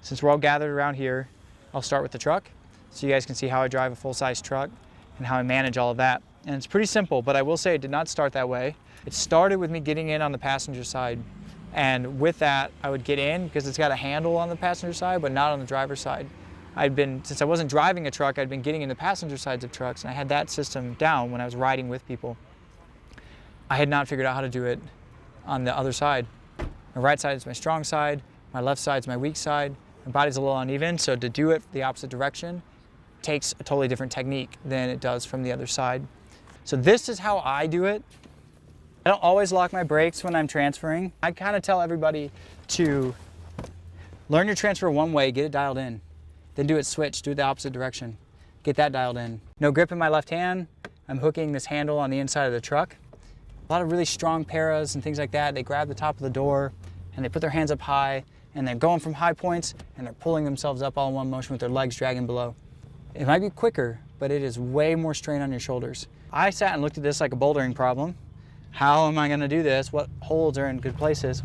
Since we're all gathered around here, I'll start with the truck so you guys can see how I drive a full-size truck and how I manage all of that. And it's pretty simple, but I will say it did not start that way. It started with me getting in on the passenger side. And with that, I would get in because it's got a handle on the passenger side, but not on the driver's side. Since I wasn't driving a truck, I'd been getting in the passenger sides of trucks, and I had that system down when I was riding with people. I had not figured out how to do it on the other side. My right side is my strong side, my left side is my weak side. My body's a little uneven, so to do it the opposite direction takes a totally different technique than it does from the other side. So this is how I do it. I don't always lock my brakes when I'm transferring. I kind of tell everybody to learn your transfer one way, get it dialed in. Then do it switch, do it the opposite direction. Get that dialed in. No grip in my left hand. I'm hooking this handle on the inside of the truck. A lot of really strong paras and things like that, they grab the top of the door and they put their hands up high and they're going from high points and they're pulling themselves up all in one motion with their legs dragging below. It might be quicker, but it is way more strain on your shoulders. I sat and looked at this like a bouldering problem. How am I gonna do this? What holds are in good places?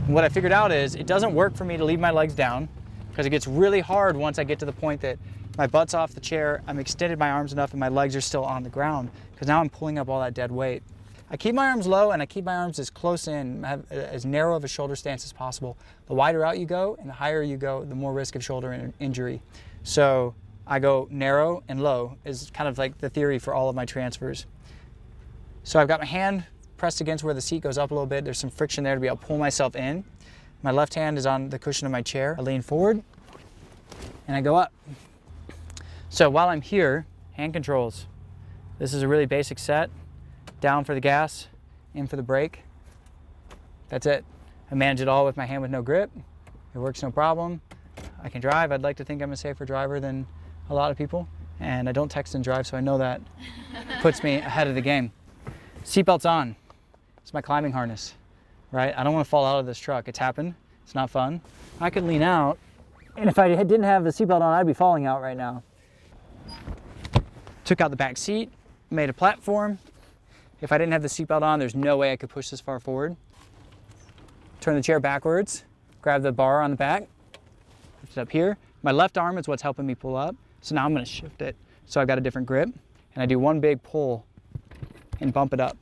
And what I figured out is it doesn't work for me to leave my legs down because it gets really hard once I get to the point that my butt's off the chair, I'm extended my arms enough and my legs are still on the ground because now I'm pulling up all that dead weight. I keep my arms low and I keep my arms as close in, as narrow of a shoulder stance as possible. The wider out you go and the higher you go, the more risk of shoulder injury. So I go narrow and low is kind of like the theory for all of my transfers. So I've got my hand pressed against where the seat goes up a little bit. There's some friction there to be able to pull myself in. My left hand is on the cushion of my chair. I lean forward and I go up. So while I'm here, hand controls. This is a really basic set. Down for the gas, in for the brake. That's it. I manage it all with my hand with no grip. It works no problem. I can drive. I'd like to think I'm a safer driver than a lot of people. And I don't text and drive, so I know that puts me ahead of the game. Seatbelt's on. It's my climbing harness, right? I don't want to fall out of this truck. It's happened. It's not fun. I could lean out, and if I didn't have the seatbelt on, I'd be falling out right now. Took out the back seat, made a platform. If I didn't have the seatbelt on, there's no way I could push this far forward. Turn the chair backwards, grab the bar on the back, lift it up here. My left arm is what's helping me pull up, so now I'm going to shift it. So I've got a different grip, and I do one big pull and bump it up.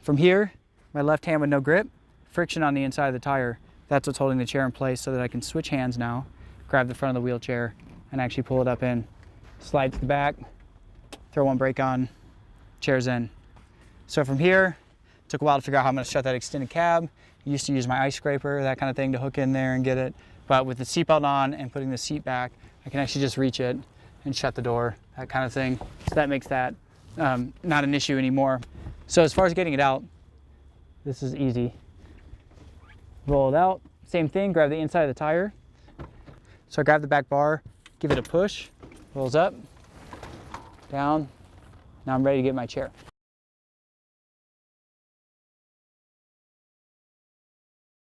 From here, my left hand with no grip, friction on the inside of the tire. That's what's holding the chair in place so that I can switch hands now, grab the front of the wheelchair, and actually pull it up in. Slide to the back, throw one brake on, chair's in. So from here, it took a while to figure out how I'm going to shut that extended cab. I used to use my ice scraper, that kind of thing, to hook in there and get it. But with the seatbelt on and putting the seat back, I can actually just reach it and shut the door, that kind of thing. So that makes that not an issue anymore. So as far as getting it out, this is easy. Roll it out. Same thing, grab the inside of the tire. So I grab the back bar, give it a push, rolls up, down. Now I'm ready to get my chair.